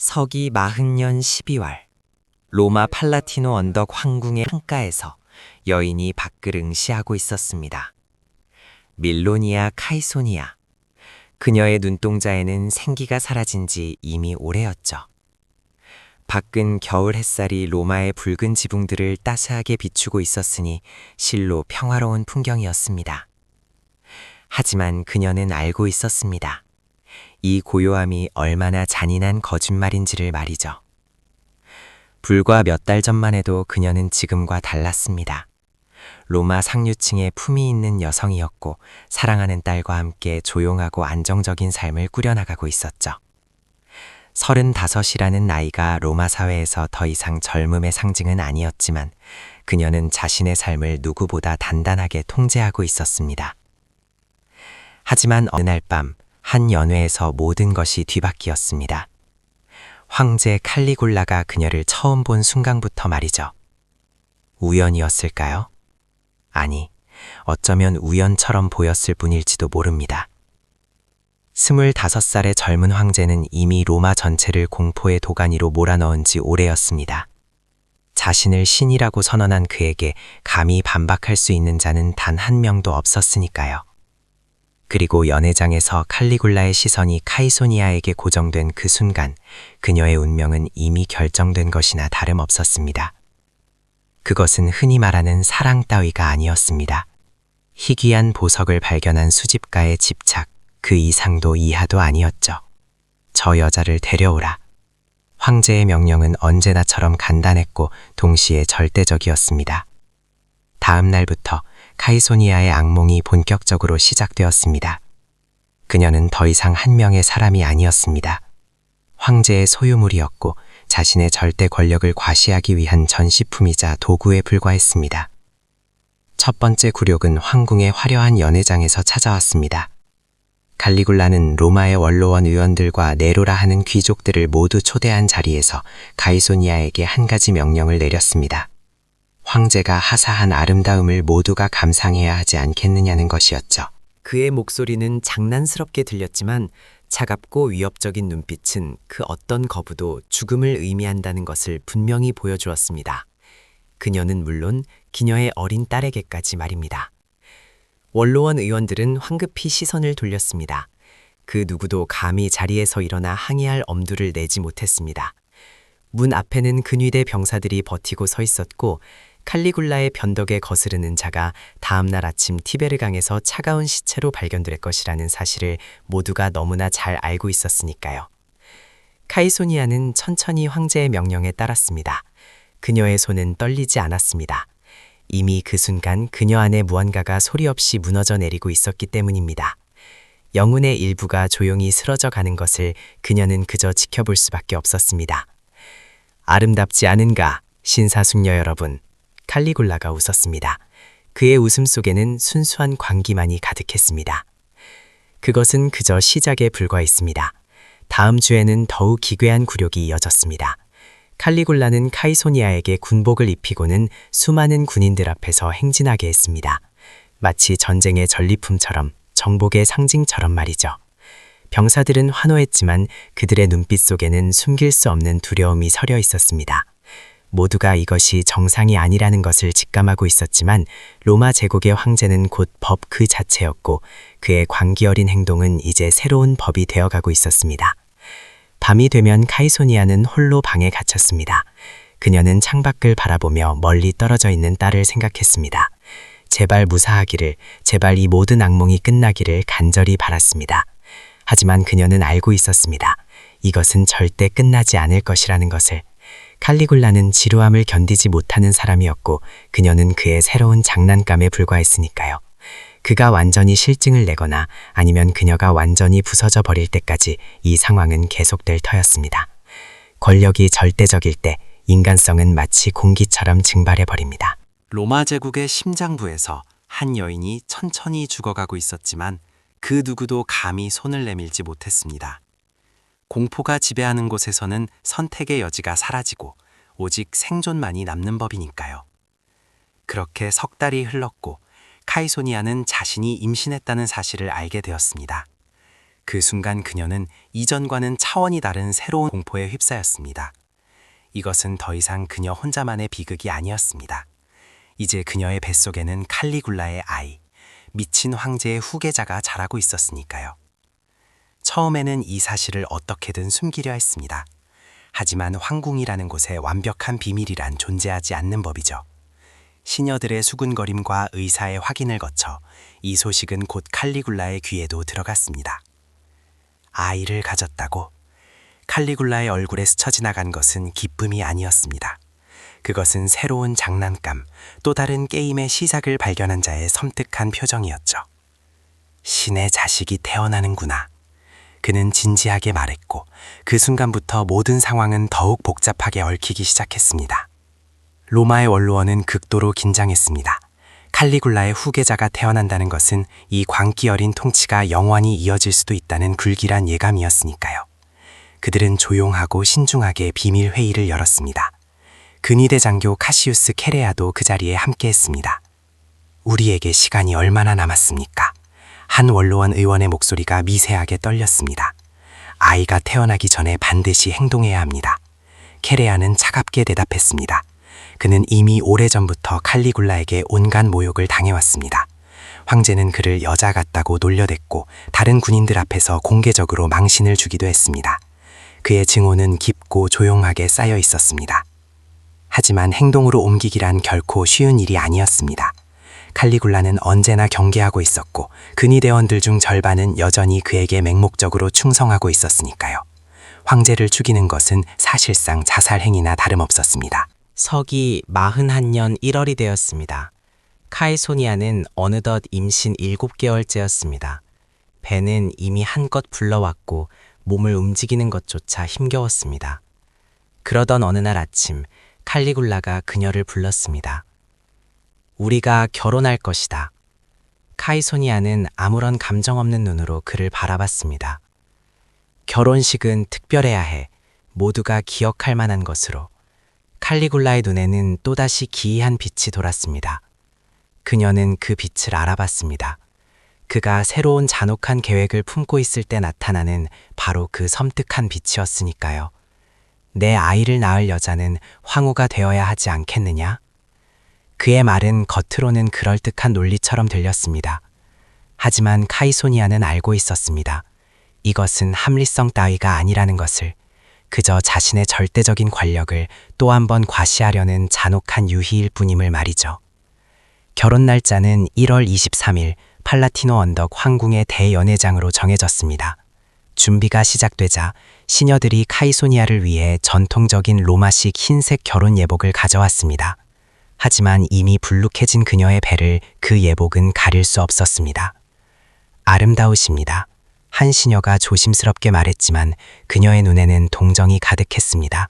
서기 40년 12월 로마 팔라티노 언덕 황궁의 창가에서 여인이 밖을 응시하고 있었습니다. 밀로니아 카이소니아. 그녀의 눈동자에는 생기가 사라진 지 이미 오래였죠. 밖은 겨울 햇살이 로마의 붉은 지붕들을 따스하게 비추고 있었으니 실로 평화로운 풍경이었습니다. 하지만 그녀는 알고 있었습니다. 이 고요함이 얼마나 잔인한 거짓말인지를 말이죠. 불과 몇 달 전만 해도 그녀는 지금과 달랐습니다. 로마 상류층의 품위 있는 여성이었고 사랑하는 딸과 함께 조용하고 안정적인 삶을 꾸려나가고 있었죠. 35이라는 나이가 로마 사회에서 더 이상 젊음의 상징은 아니었지만 그녀는 자신의 삶을 누구보다 단단하게 통제하고 있었습니다. 하지만 어느 날 밤 한 연회에서 모든 것이 뒤바뀌었습니다. 황제 칼리굴라가 그녀를 처음 본 순간부터 말이죠. 우연이었을까요? 아니, 어쩌면 우연처럼 보였을 뿐일지도 모릅니다. 25살의 젊은 황제는 이미 로마 전체를 공포의 도가니로 몰아넣은 지 오래였습니다. 자신을 신이라고 선언한 그에게 감히 반박할 수 있는 자는 단 한 명도 없었으니까요. 그리고 연회장에서 칼리굴라의 시선이 카이소니아에게 고정된 그 순간 그녀의 운명은 이미 결정된 것이나 다름없었습니다. 그것은 흔히 말하는 사랑 따위가 아니었습니다. 희귀한 보석을 발견한 수집가의 집착, 그 이상도 이하도 아니었죠. 저 여자를 데려오라. 황제의 명령은 언제나처럼 간단했고 동시에 절대적이었습니다. 다음 날부터 카이소니아의 악몽이 본격적으로 시작되었습니다. 그녀는 더 이상 한 명의 사람이 아니었습니다. 황제의 소유물이었고 자신의 절대 권력을 과시하기 위한 전시품이자 도구에 불과했습니다. 첫 번째 굴욕은 황궁의 화려한 연회장에서 찾아왔습니다. 칼리굴라는 로마의 원로원 의원들과 네로라 하는 귀족들을 모두 초대한 자리에서 카이소니아에게 한 가지 명령을 내렸습니다. 황제가 하사한 아름다움을 모두가 감상해야 하지 않겠느냐는 것이었죠. 그의 목소리는 장난스럽게 들렸지만 차갑고 위협적인 눈빛은 그 어떤 거부도 죽음을 의미한다는 것을 분명히 보여주었습니다. 그녀는 물론 그녀의 어린 딸에게까지 말입니다. 원로원 의원들은 황급히 시선을 돌렸습니다. 그 누구도 감히 자리에서 일어나 항의할 엄두를 내지 못했습니다. 문 앞에는 근위대 병사들이 버티고 서 있었고 칼리굴라의 변덕에 거스르는 자가 다음날 아침 티베르강에서 차가운 시체로 발견될 것이라는 사실을 모두가 너무나 잘 알고 있었으니까요. 카이소니아는 천천히 황제의 명령에 따랐습니다. 그녀의 손은 떨리지 않았습니다. 이미 그 순간 그녀 안에 무언가가 소리 없이 무너져 내리고 있었기 때문입니다. 영혼의 일부가 조용히 쓰러져 가는 것을 그녀는 그저 지켜볼 수밖에 없었습니다. 아름답지 않은가, 신사숙녀 여러분. 칼리굴라가 웃었습니다. 그의 웃음 속에는 순수한 광기만이 가득했습니다. 그것은 그저 시작에 불과했습니다. 다음 주에는 더욱 기괴한 굴욕이 이어졌습니다. 칼리굴라는 카이소니아에게 군복을 입히고는 수많은 군인들 앞에서 행진하게 했습니다. 마치 전쟁의 전리품처럼, 정복의 상징처럼 말이죠. 병사들은 환호했지만 그들의 눈빛 속에는 숨길 수 없는 두려움이 서려 있었습니다. 모두가 이것이 정상이 아니라는 것을 직감하고 있었지만 로마 제국의 황제는 곧 법 그 자체였고 그의 광기 어린 행동은 이제 새로운 법이 되어가고 있었습니다. 밤이 되면 카이소니아는 홀로 방에 갇혔습니다. 그녀는 창밖을 바라보며 멀리 떨어져 있는 딸을 생각했습니다. 제발 무사하기를, 제발 이 모든 악몽이 끝나기를 간절히 바랐습니다. 하지만 그녀는 알고 있었습니다. 이것은 절대 끝나지 않을 것이라는 것을. 칼리굴라는 지루함을 견디지 못하는 사람이었고 그녀는 그의 새로운 장난감에 불과했으니까요. 그가 완전히 실증을 내거나 아니면 그녀가 완전히 부서져 버릴 때까지 이 상황은 계속될 터였습니다. 권력이 절대적일 때 인간성은 마치 공기처럼 증발해버립니다. 로마 제국의 심장부에서 한 여인이 천천히 죽어가고 있었지만 그 누구도 감히 손을 내밀지 못했습니다. 공포가 지배하는 곳에서는 선택의 여지가 사라지고 오직 생존만이 남는 법이니까요. 그렇게 석 달이 흘렀고 카이소니아는 자신이 임신했다는 사실을 알게 되었습니다. 그 순간 그녀는 이전과는 차원이 다른 새로운 공포에 휩싸였습니다. 이것은 더 이상 그녀 혼자만의 비극이 아니었습니다. 이제 그녀의 뱃속에는 칼리굴라의 아이, 미친 황제의 후계자가 자라고 있었으니까요. 처음에는 이 사실을 어떻게든 숨기려 했습니다. 하지만 황궁이라는 곳에 완벽한 비밀이란 존재하지 않는 법이죠. 시녀들의 수군거림과 의사의 확인을 거쳐 이 소식은 곧 칼리굴라의 귀에도 들어갔습니다. 아이를 가졌다고? 칼리굴라의 얼굴에 스쳐 지나간 것은 기쁨이 아니었습니다. 그것은 새로운 장난감, 또 다른 게임의 시작을 발견한 자의 섬뜩한 표정이었죠. 신의 자식이 태어나는구나. 그는 진지하게 말했고 그 순간부터 모든 상황은 더욱 복잡하게 얽히기 시작했습니다. 로마의 원로원은 극도로 긴장했습니다. 칼리굴라의 후계자가 태어난다는 것은 이 광기 어린 통치가 영원히 이어질 수도 있다는 굴길한 예감이었으니까요. 그들은 조용하고 신중하게 비밀 회의를 열었습니다. 근위대 장교 카시우스 케레아도 그 자리에 함께했습니다. 우리에게 시간이 얼마나 남았습니까? 한 원로원 의원의 목소리가 미세하게 떨렸습니다. 아이가 태어나기 전에 반드시 행동해야 합니다. 케레아는 차갑게 대답했습니다. 그는 이미 오래전부터 칼리굴라에게 온갖 모욕을 당해왔습니다. 황제는 그를 여자 같다고 놀려댔고 다른 군인들 앞에서 공개적으로 망신을 주기도 했습니다. 그의 증오는 깊고 조용하게 쌓여 있었습니다. 하지만 행동으로 옮기기란 결코 쉬운 일이 아니었습니다. 칼리굴라는 언제나 경계하고 있었고 근위대원들 중 절반은 여전히 그에게 맹목적으로 충성하고 있었으니까요. 황제를 죽이는 것은 사실상 자살 행위나 다름없었습니다. 서기 41년 1월이 되었습니다. 카이소니아는 어느덧 임신 7개월째였습니다. 배는 이미 한껏 불러왔고 몸을 움직이는 것조차 힘겨웠습니다. 그러던 어느 날 아침 칼리굴라가 그녀를 불렀습니다. 우리가 결혼할 것이다. 카이소니아는 아무런 감정 없는 눈으로 그를 바라봤습니다. 결혼식은 특별해야 해. 모두가 기억할 만한 것으로. 칼리굴라의 눈에는 또다시 기이한 빛이 돌았습니다. 그녀는 그 빛을 알아봤습니다. 그가 새로운 잔혹한 계획을 품고 있을 때 나타나는 바로 그 섬뜩한 빛이었으니까요. 내 아이를 낳을 여자는 황후가 되어야 하지 않겠느냐? 그의 말은 겉으로는 그럴듯한 논리처럼 들렸습니다. 하지만 카이소니아는 알고 있었습니다. 이것은 합리성 따위가 아니라는 것을. 그저 자신의 절대적인 권력을 또 한 번 과시하려는 잔혹한 유희일 뿐임을 말이죠. 결혼 날짜는 1월 23일 팔라티노 언덕 황궁의 대연회장으로 정해졌습니다. 준비가 시작되자 시녀들이 카이소니아를 위해 전통적인 로마식 흰색 결혼 예복을 가져왔습니다. 하지만 이미 불룩해진 그녀의 배를 그 예복은 가릴 수 없었습니다. 아름다우십니다. 한 시녀가 조심스럽게 말했지만 그녀의 눈에는 동정이 가득했습니다.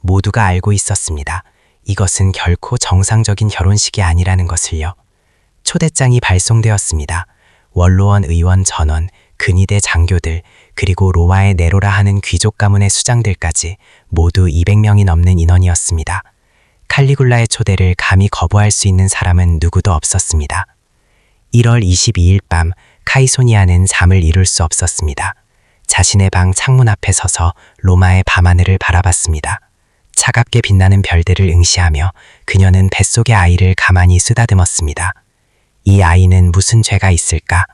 모두가 알고 있었습니다. 이것은 결코 정상적인 결혼식이 아니라는 것을요. 초대장이 발송되었습니다. 원로원 의원 전원, 근위대 장교들, 그리고 로마의 네로라 하는 귀족 가문의 수장들까지 모두 200명이 넘는 인원이었습니다. 칼리굴라의 초대를 감히 거부할 수 있는 사람은 누구도 없었습니다. 1월 22일 밤 카이소니아는 잠을 이룰 수 없었습니다. 자신의 방 창문 앞에 서서 로마의 밤하늘을 바라봤습니다. 차갑게 빛나는 별들을 응시하며 그녀는 뱃속의 아이를 가만히 쓰다듬었습니다. 이 아이는 무슨 죄가 있을까?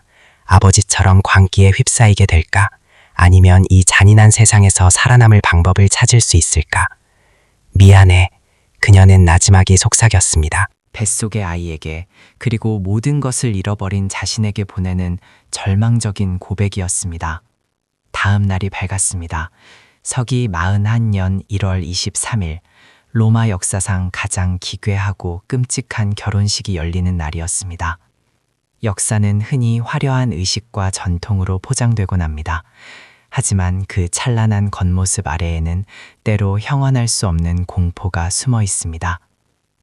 아버지처럼 광기에 휩싸이게 될까? 아니면 이 잔인한 세상에서 살아남을 방법을 찾을 수 있을까? 미안해. 그녀는 나지막이 속삭였습니다. 뱃속의 아이에게 그리고 모든 것을 잃어버린 자신에게 보내는 절망적인 고백이었습니다. 다음 날이 밝았습니다. 서기 41년 1월 23일 로마 역사상 가장 기괴하고 끔찍한 결혼식이 열리는 날이었습니다. 역사는 흔히 화려한 의식과 전통으로 포장되곤 합니다. 하지만 그 찬란한 겉모습 아래에는 때로 형언할 수 없는 공포가 숨어 있습니다.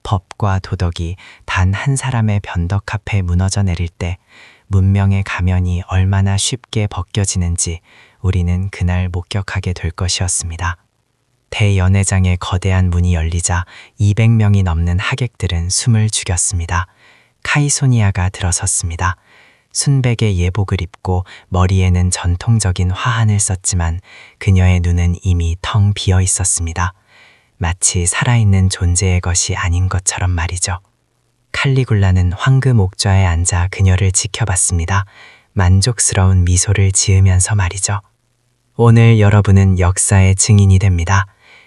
법과 도덕이 단 한 사람의 변덕 앞에 무너져 내릴 때 문명의 가면이 얼마나 쉽게 벗겨지는지 우리는 그날 목격하게 될 것이었습니다. 대연회장의 거대한 문이 열리자 200명이 넘는 하객들은 숨을 죽였습니다. 카이소니아가 들어섰습니다. 순백의 예복을 입고 머리에는 전통적인 화환을 썼지만 그녀의 눈은 이미 텅 비어 있었습니다. 마치 살아있는 존재의 것이 아닌 것처럼 말이죠. 칼리굴라는 황금 옥좌에 앉아 그녀를 지켜봤습니다. 만족스러운 미소를 지으면서 말이죠. 오늘 여러분은 역사의 증인이 됩니다.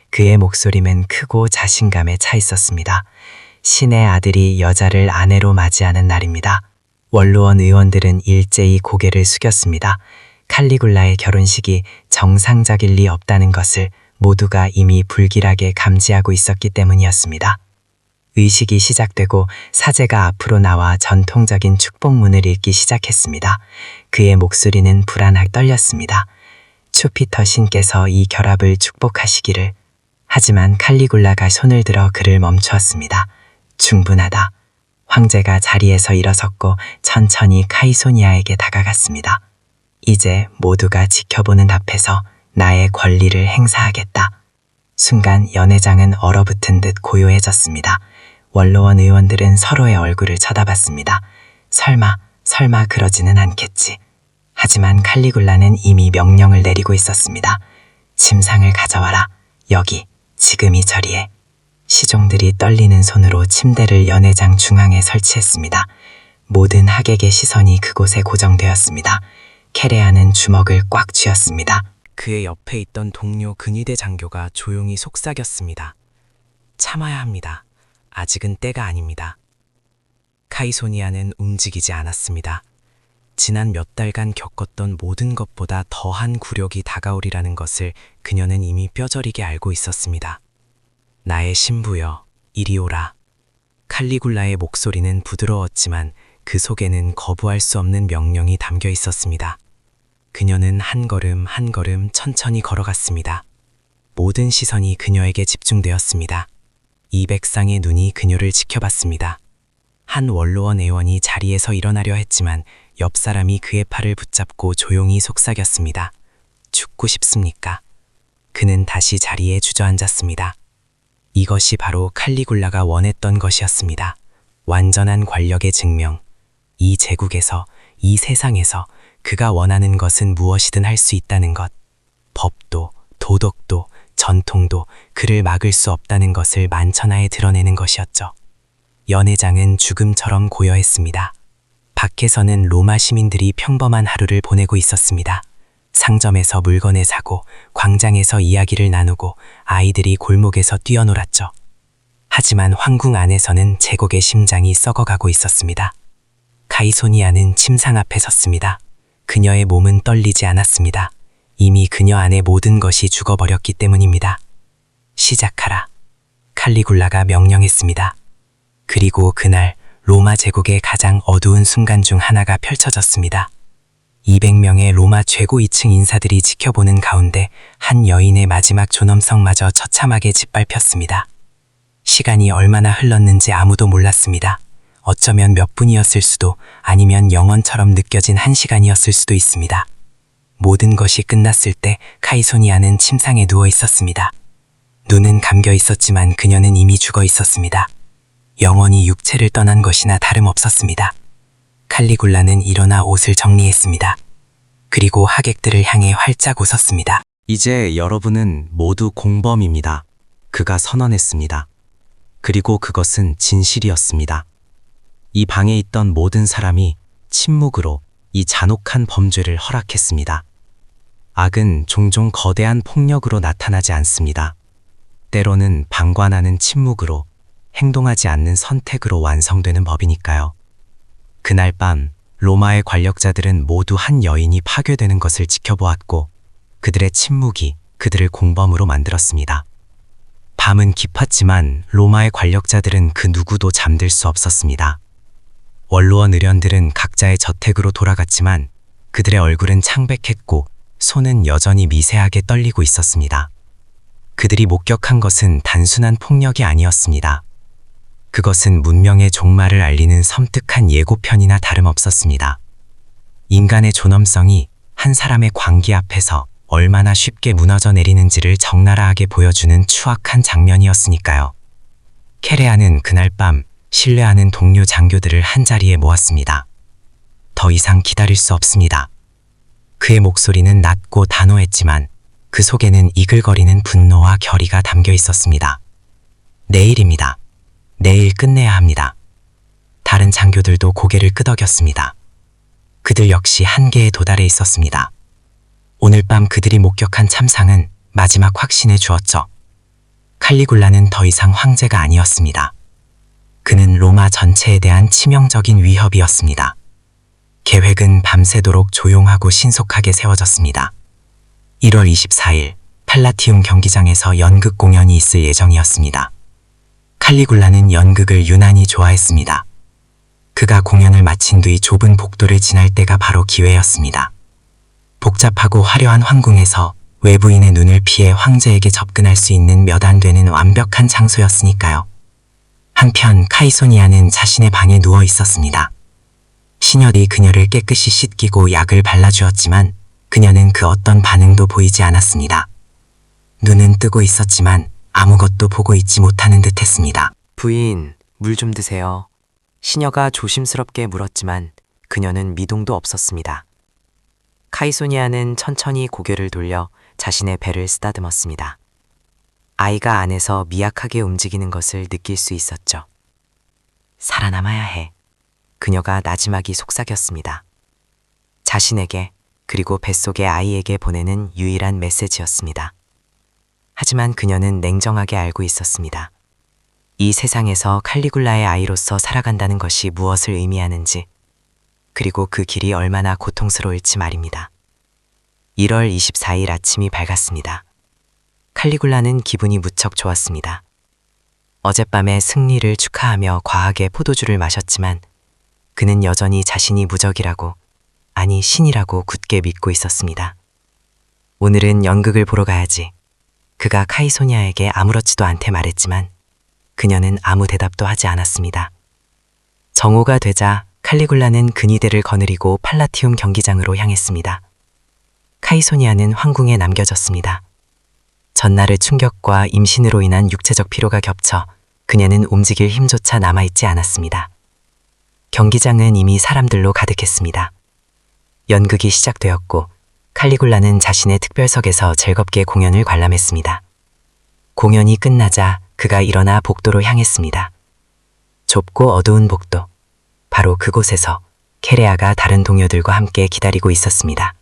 그의 목소리는 크고 자신감에 차 있었습니다. 신의 아들이 여자를 아내로 맞이하는 날입니다. 원로원 의원들은 일제히 고개를 숙였습니다. 칼리굴라의 결혼식이 정상적일 리 없다는 것을 모두가 이미 불길하게 감지하고 있었기 때문이었습니다. 의식이 시작되고 사제가 앞으로 나와 전통적인 축복문을 읽기 시작했습니다. 그의 목소리는 불안하게 떨렸습니다. 추피터 신께서 이 결합을 축복하시기를. 하지만 칼리굴라가 손을 들어 그를 멈추었습니다. 충분하다. 황제가 자리에서 일어섰고 천천히 카이소니아에게 다가갔습니다. 이제 모두가 지켜보는 앞에서 나의 권리를 행사하겠다. 순간 연회장은 얼어붙은 듯 고요해졌습니다. 원로원 의원들은 서로의 얼굴을 쳐다봤습니다. 설마 그러지는 않겠지. 하지만 칼리굴라는 이미 명령을 내리고 있었습니다. 침상을 가져와라. 여기, 지금 이 자리에. 시종들이 떨리는 손으로 침대를 연회장 중앙에 설치했습니다. 모든 하객의 시선이 그곳에 고정되었습니다. 케레아는 주먹을 꽉 쥐었습니다. 그의 옆에 있던 동료 근위대 장교가 조용히 속삭였습니다. 참아야 합니다. 아직은 때가 아닙니다. 카이소니아는 움직이지 않았습니다. 지난 몇 달간 겪었던 모든 것보다 더한 굴욕이 다가오리라는 것을 그녀는 이미 뼈저리게 알고 있었습니다. 나의 신부여, 이리 오라. 칼리굴라의 목소리는 부드러웠지만 그 속에는 거부할 수 없는 명령이 담겨 있었습니다. 그녀는 한 걸음 한 걸음 천천히 걸어갔습니다. 모든 시선이 그녀에게 집중되었습니다. 200쌍의 눈이 그녀를 지켜봤습니다. 한 원로원 의원이 자리에서 일어나려 했지만 옆 사람이 그의 팔을 붙잡고 조용히 속삭였습니다. 죽고 싶습니까? 그는 다시 자리에 주저앉았습니다. 이것이 바로 칼리굴라가 원했던 것이었습니다. 완전한 권력의 증명. 이 제국에서, 이 세상에서 그가 원하는 것은 무엇이든 할 수 있다는 것. 법도, 도덕도, 전통도 그를 막을 수 없다는 것을 만천하에 드러내는 것이었죠. 연회장은 죽음처럼 고요했습니다. 밖에서는 로마 시민들이 평범한 하루를 보내고 있었습니다. 상점에서 물건을 사고 광장에서 이야기를 나누고 아이들이 골목에서 뛰어놀았죠. 하지만 황궁 안에서는 제국의 심장이 썩어가고 있었습니다. 카이소니아는 침상 앞에 섰습니다. 그녀의 몸은 떨리지 않았습니다. 이미 그녀 안에 모든 것이 죽어버렸기 때문입니다. 시작하라. 칼리굴라가 명령했습니다. 그리고 그날 로마 제국의 가장 어두운 순간 중 하나가 펼쳐졌습니다. 200명의 로마 최고 2층 인사들이 지켜보는 가운데 한 여인의 마지막 존엄성마저 처참하게 짓밟혔습니다. 시간이 얼마나 흘렀는지 아무도 몰랐습니다. 어쩌면 몇 분이었을 수도 아니면 영원처럼 느껴진 한 시간이었을 수도 있습니다. 모든 것이 끝났을 때 카이소니아는 침상에 누워 있었습니다. 눈은 감겨 있었지만 그녀는 이미 죽어 있었습니다. 영원히 육체를 떠난 것이나 다름없었습니다. 칼리굴라는 일어나 옷을 정리했습니다. 그리고 하객들을 향해 활짝 웃었습니다. 이제 여러분은 모두 공범입니다. 그가 선언했습니다. 그리고 그것은 진실이었습니다. 이 방에 있던 모든 사람이 침묵으로 이 잔혹한 범죄를 허락했습니다. 악은 종종 거대한 폭력으로 나타나지 않습니다. 때로는 방관하는 침묵으로, 행동하지 않는 선택으로 완성되는 법이니까요. 그날 밤 로마의 권력자들은 모두 한 여인이 파괴되는 것을 지켜보았고 그들의 침묵이 그들을 공범으로 만들었습니다. 밤은 깊었지만 로마의 권력자들은 그 누구도 잠들 수 없었습니다. 원로원 의련들은 각자의 저택으로 돌아갔지만 그들의 얼굴은 창백했고 손은 여전히 미세하게 떨리고 있었습니다. 그들이 목격한 것은 단순한 폭력이 아니었습니다. 그것은 문명의 종말을 알리는 섬뜩한 예고편이나 다름없었습니다. 인간의 존엄성이 한 사람의 광기 앞에서 얼마나 쉽게 무너져 내리는지를 적나라하게 보여주는 추악한 장면이었으니까요. 케레아는 그날 밤 신뢰하는 동료 장교들을 한자리에 모았습니다. 더 이상 기다릴 수 없습니다. 그의 목소리는 낮고 단호했지만 그 속에는 이글거리는 분노와 결의가 담겨 있었습니다. 내일입니다. 내일 끝내야 합니다. 다른 장교들도 고개를 끄덕였습니다. 그들 역시 한계에 도달해 있었습니다. 오늘 밤 그들이 목격한 참상은 마지막 확신을 주었죠. 칼리굴라는 더 이상 황제가 아니었습니다. 그는 로마 전체에 대한 치명적인 위협이었습니다. 계획은 밤새도록 조용하고 신속하게 세워졌습니다. 1월 24일 팔라티움 경기장에서 연극 공연이 있을 예정이었습니다. 칼리굴라는 연극을 유난히 좋아했습니다. 그가 공연을 마친 뒤 좁은 복도를 지날 때가 바로 기회였습니다. 복잡하고 화려한 황궁에서 외부인의 눈을 피해 황제에게 접근할 수 있는 몇 안 되는 완벽한 장소였으니까요. 한편 카이소니아는 자신의 방에 누워 있었습니다. 시녀들이 그녀를 깨끗이 씻기고 약을 발라주었지만 그녀는 그 어떤 반응도 보이지 않았습니다. 눈은 뜨고 있었지만 아무것도 보고 있지 못하는 듯했습니다. 부인, 물 좀 드세요. 시녀가 조심스럽게 물었지만 그녀는 미동도 없었습니다. 카이소니아는 천천히 고개를 돌려 자신의 배를 쓰다듬었습니다. 아이가 안에서 미약하게 움직이는 것을 느낄 수 있었죠. 살아남아야 해. 그녀가 나지막이 속삭였습니다. 자신에게 그리고 뱃속의 아이에게 보내는 유일한 메시지였습니다. 하지만 그녀는 냉정하게 알고 있었습니다. 이 세상에서 칼리굴라의 아이로서 살아간다는 것이 무엇을 의미하는지, 그리고 그 길이 얼마나 고통스러울지 말입니다. 1월 24일 아침이 밝았습니다. 칼리굴라는 기분이 무척 좋았습니다. 어젯밤의 승리를 축하하며 과하게 포도주를 마셨지만 그는 여전히 자신이 무적이라고, 아니 신이라고 굳게 믿고 있었습니다. 오늘은 연극을 보러 가야지. 그가 카이소니아에게 아무렇지도 않게 말했지만 그녀는 아무 대답도 하지 않았습니다. 정오가 되자 칼리굴라는 근위대를 거느리고 팔라티움 경기장으로 향했습니다. 카이소니아는 황궁에 남겨졌습니다. 전날의 충격과 임신으로 인한 육체적 피로가 겹쳐 그녀는 움직일 힘조차 남아있지 않았습니다. 경기장은 이미 사람들로 가득했습니다. 연극이 시작되었고 칼리굴라는 자신의 특별석에서 즐겁게 공연을 관람했습니다. 공연이 끝나자 그가 일어나 복도로 향했습니다. 좁고 어두운 복도. 바로 그곳에서 케레아가 다른 동료들과 함께 기다리고 있었습니다.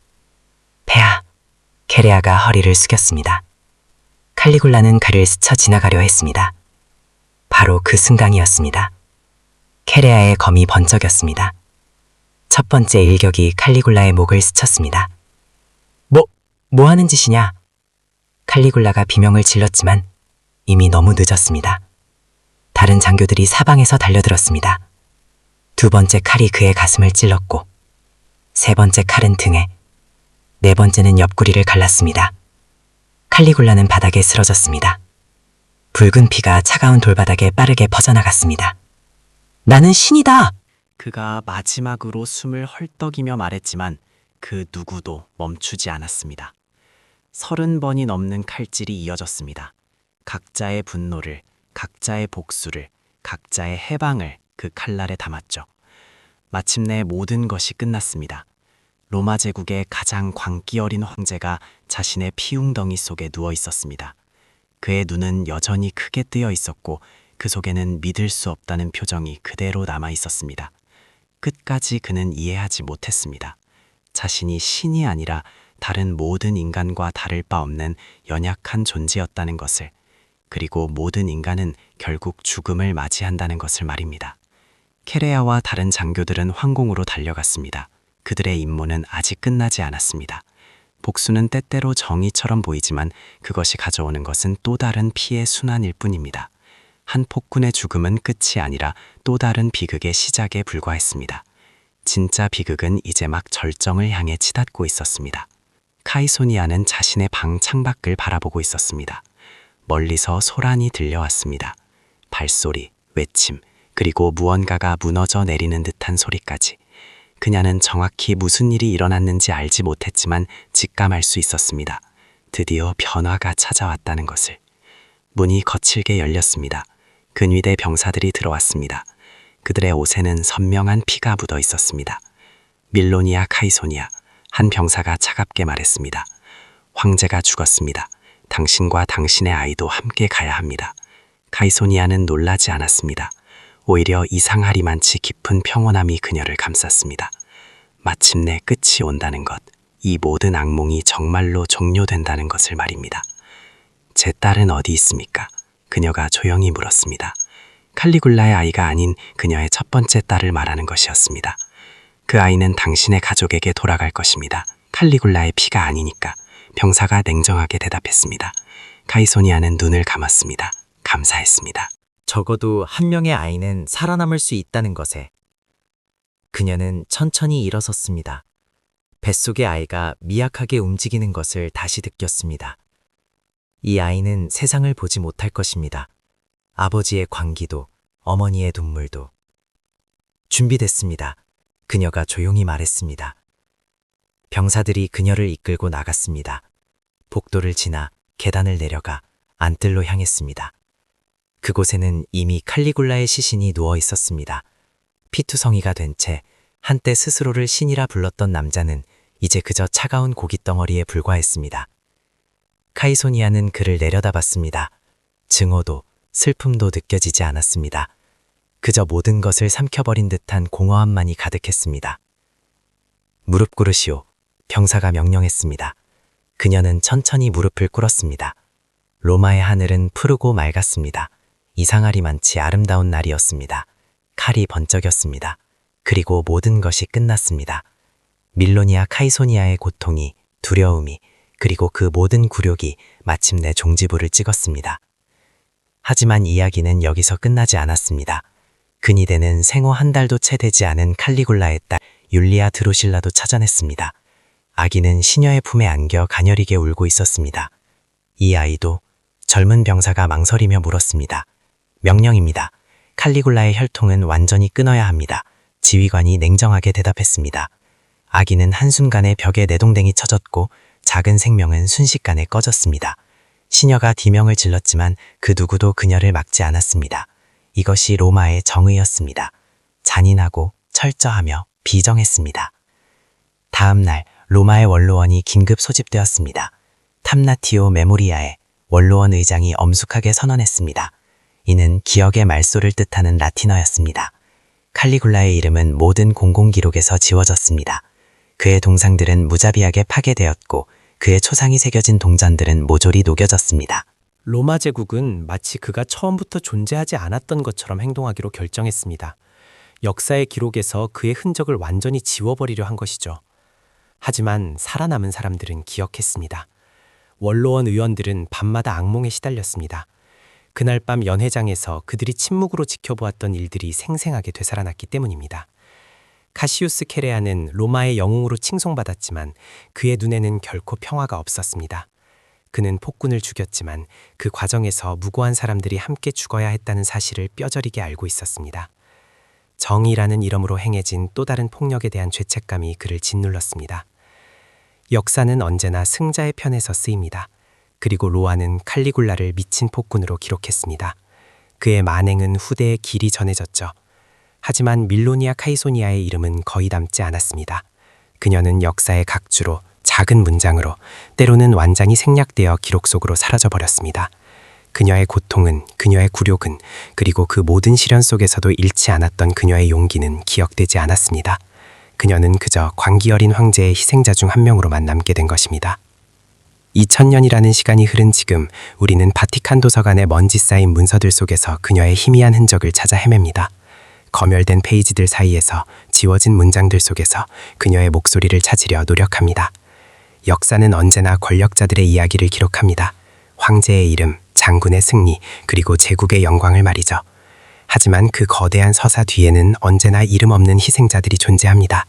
폐하, 케레아가 허리를 숙였습니다. 칼리굴라는 그를 스쳐 지나가려 했습니다. 바로 그 순간이었습니다. 케레아의 검이 번쩍였습니다. 첫 번째 일격이 칼리굴라의 목을 스쳤습니다. 뭐 하는 짓이냐? 칼리굴라가 비명을 질렀지만 이미 너무 늦었습니다. 다른 장교들이 사방에서 달려들었습니다. 두 번째 칼이 그의 가슴을 찔렀고, 세 번째 칼은 등에, 네 번째는 옆구리를 갈랐습니다. 칼리굴라는 바닥에 쓰러졌습니다. 붉은 피가 차가운 돌바닥에 빠르게 퍼져나갔습니다. 나는 신이다! 그가 마지막으로 숨을 헐떡이며 말했지만 그 누구도 멈추지 않았습니다. 30번이 넘는 칼질이 이어졌습니다. 각자의 분노를, 각자의 복수를, 각자의 해방을 그 칼날에 담았죠. 마침내 모든 것이 끝났습니다. 로마 제국의 가장 광기 어린 황제가 자신의 피웅덩이 속에 누워 있었습니다. 그의 눈은 여전히 크게 뜨여 있었고 그 속에는 믿을 수 없다는 표정이 그대로 남아 있었습니다. 끝까지 그는 이해하지 못했습니다. 자신이 신이 아니라 다른 모든 인간과 다를 바 없는 연약한 존재였다는 것을, 그리고 모든 인간은 결국 죽음을 맞이한다는 것을 말입니다. 케레아와 다른 장교들은 황궁으로 달려갔습니다. 그들의 임무는 아직 끝나지 않았습니다. 복수는 때때로 정의처럼 보이지만 그것이 가져오는 것은 또 다른 피의 순환일 뿐입니다. 한 폭군의 죽음은 끝이 아니라 또 다른 비극의 시작에 불과했습니다. 진짜 비극은 이제 막 절정을 향해 치닫고 있었습니다. 카이소니아는 자신의 방 창밖을 바라보고 있었습니다. 멀리서 소란이 들려왔습니다. 발소리, 외침, 그리고 무언가가 무너져 내리는 듯한 소리까지. 그녀는 정확히 무슨 일이 일어났는지 알지 못했지만 직감할 수 있었습니다. 드디어 변화가 찾아왔다는 것을. 문이 거칠게 열렸습니다. 근위대 병사들이 들어왔습니다. 그들의 옷에는 선명한 피가 묻어 있었습니다. 밀로니아 카이소니아, 한 병사가 차갑게 말했습니다. 황제가 죽었습니다. 당신과 당신의 아이도 함께 가야 합니다. 카이소니아는 놀라지 않았습니다. 오히려 이상하리만치 깊은 평온함이 그녀를 감쌌습니다. 마침내 끝이 온다는 것, 이 모든 악몽이 정말로 종료된다는 것을 말입니다. 제 딸은 어디 있습니까? 그녀가 조용히 물었습니다. 칼리굴라의 아이가 아닌 그녀의 첫 번째 딸을 말하는 것이었습니다. 그 아이는 당신의 가족에게 돌아갈 것입니다. 칼리굴라의 피가 아니니까. 병사가 냉정하게 대답했습니다. 카이소니아는 눈을 감았습니다. 감사했습니다. 적어도 한 명의 아이는 살아남을 수 있다는 것에. 그녀는 천천히 일어섰습니다. 뱃속의 아이가 미약하게 움직이는 것을 다시 느꼈습니다. 이 아이는 세상을 보지 못할 것입니다. 아버지의 광기도, 어머니의 눈물도. 준비됐습니다. 그녀가 조용히 말했습니다. 병사들이 그녀를 이끌고 나갔습니다. 복도를 지나 계단을 내려가 안뜰로 향했습니다. 그곳에는 이미 칼리굴라의 시신이 누워 있었습니다. 피투성이가 된 채 한때 스스로를 신이라 불렀던 남자는 이제 그저 차가운 고깃덩어리에 불과했습니다. 카이소니아는 그를 내려다봤습니다. 증오도 슬픔도 느껴지지 않았습니다. 그저 모든 것을 삼켜버린 듯한 공허함만이 가득했습니다. 무릎 꿇으시오. 병사가 명령했습니다. 그녀는 천천히 무릎을 꿇었습니다. 로마의 하늘은 푸르고 맑았습니다. 이상하리만치 아름다운 날이었습니다. 칼이 번쩍였습니다. 그리고 모든 것이 끝났습니다. 밀로니아 카이소니아의 고통이, 두려움이, 그리고 그 모든 굴욕이 마침내 종지부를 찍었습니다. 하지만 이야기는 여기서 끝나지 않았습니다. 근위대는 생후 한 달도 채 되지 않은 칼리굴라의 딸 율리아 드로실라도 찾아냈습니다. 아기는 시녀의 품에 안겨 가녀리게 울고 있었습니다. 이 아이도 젊은 병사가 망설이며 물었습니다. 명령입니다. 칼리굴라의 혈통은 완전히 끊어야 합니다. 지휘관이 냉정하게 대답했습니다. 아기는 한순간에 벽에 내동댕이 쳐졌고 작은 생명은 순식간에 꺼졌습니다. 시녀가 비명을 질렀지만 그 누구도 그녀를 막지 않았습니다. 이것이 로마의 정의였습니다. 잔인하고 철저하며 비정했습니다. 다음 날 로마의 원로원이 긴급 소집되었습니다. 탐나티오 메모리아에 원로원 의장이 엄숙하게 선언했습니다. 이는 기억의 말소를 뜻하는 라틴어였습니다. 칼리굴라의 이름은 모든 공공기록에서 지워졌습니다. 그의 동상들은 무자비하게 파괴되었고 그의 초상이 새겨진 동전들은 모조리 녹여졌습니다. 로마 제국은 마치 그가 처음부터 존재하지 않았던 것처럼 행동하기로 결정했습니다. 역사의 기록에서 그의 흔적을 완전히 지워버리려 한 것이죠. 하지만 살아남은 사람들은 기억했습니다. 원로원 의원들은 밤마다 악몽에 시달렸습니다. 그날 밤 연회장에서 그들이 침묵으로 지켜보았던 일들이 생생하게 되살아났기 때문입니다. 카시우스 케레아는 로마의 영웅으로 칭송받았지만 그의 눈에는 결코 평화가 없었습니다. 그는 폭군을 죽였지만 그 과정에서 무고한 사람들이 함께 죽어야 했다는 사실을 뼈저리게 알고 있었습니다. 정의라는 이름으로 행해진 또 다른 폭력에 대한 죄책감이 그를 짓눌렀습니다. 역사는 언제나 승자의 편에서 쓰입니다. 그리고 로아는 칼리굴라를 미친 폭군으로 기록했습니다. 그의 만행은 후대에 길이 전해졌죠. 하지만 밀로니아 카이소니아의 이름은 거의 남지 않았습니다. 그녀는 역사의 각주로 작은 문장으로 때로는 완전히 생략되어 기록 속으로 사라져버렸습니다. 그녀의 고통은, 그녀의 굴욕은, 그리고 그 모든 시련 속에서도 잃지 않았던 그녀의 용기는 기억되지 않았습니다. 그녀는 그저 광기 어린 황제의 희생자 중 한 명으로만 남게 된 것입니다. 2000년이라는 시간이 흐른 지금 우리는 바티칸 도서관의 먼지 쌓인 문서들 속에서 그녀의 희미한 흔적을 찾아 헤맵니다. 검열된 페이지들 사이에서 지워진 문장들 속에서 그녀의 목소리를 찾으려 노력합니다. 역사는 언제나 권력자들의 이야기를 기록합니다. 황제의 이름, 장군의 승리, 그리고 제국의 영광을 말이죠. 하지만 그 거대한 서사 뒤에는 언제나 이름 없는 희생자들이 존재합니다.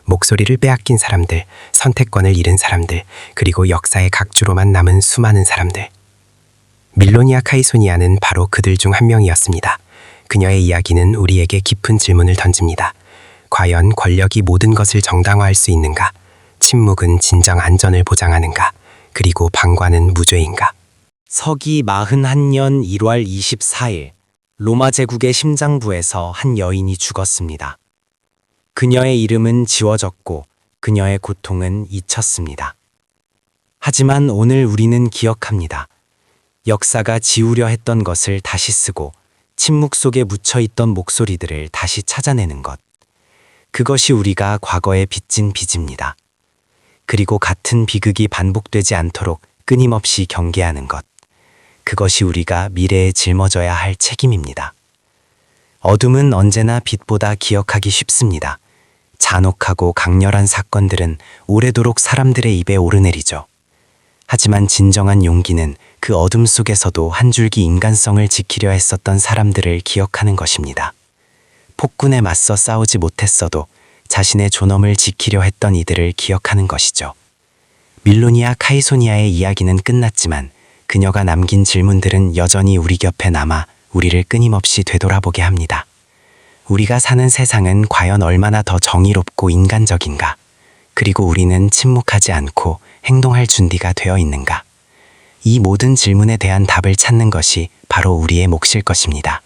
목소리를 빼앗긴 사람들, 선택권을 잃은 사람들, 그리고 역사의 각주로만 남은 수많은 사람들. 밀로니아 카이소니아는 바로 그들 중 한 명이었습니다. 그녀의 이야기는 우리에게 깊은 질문을 던집니다. 과연 권력이 모든 것을 정당화할 수 있는가? 침묵은 진정 안전을 보장하는가? 그리고 방관은 무죄인가? 서기 41년 1월 24일 로마 제국의 심장부에서 한 여인이 죽었습니다. 그녀의 이름은 지워졌고 그녀의 고통은 잊혔습니다. 하지만 오늘 우리는 기억합니다. 역사가 지우려 했던 것을 다시 쓰고 침묵 속에 묻혀있던 목소리들을 다시 찾아내는 것. 그것이 우리가 과거에 빚진 빚입니다. 그리고 같은 비극이 반복되지 않도록 끊임없이 경계하는 것. 그것이 우리가 미래에 짊어져야 할 책임입니다. 어둠은 언제나 빛보다 기억하기 쉽습니다. 잔혹하고 강렬한 사건들은 오래도록 사람들의 입에 오르내리죠. 하지만 진정한 용기는 그 어둠 속에서도 한 줄기 인간성을 지키려 했었던 사람들을 기억하는 것입니다. 폭군에 맞서 싸우지 못했어도 자신의 존엄을 지키려 했던 이들을 기억하는 것이죠. 밀로니아 카이소니아의 이야기는 끝났지만 그녀가 남긴 질문들은 여전히 우리 곁에 남아 우리를 끊임없이 되돌아보게 합니다. 우리가 사는 세상은 과연 얼마나 더 정의롭고 인간적인가? 그리고 우리는 침묵하지 않고 행동할 준비가 되어 있는가? 이 모든 질문에 대한 답을 찾는 것이 바로 우리의 몫일 것입니다.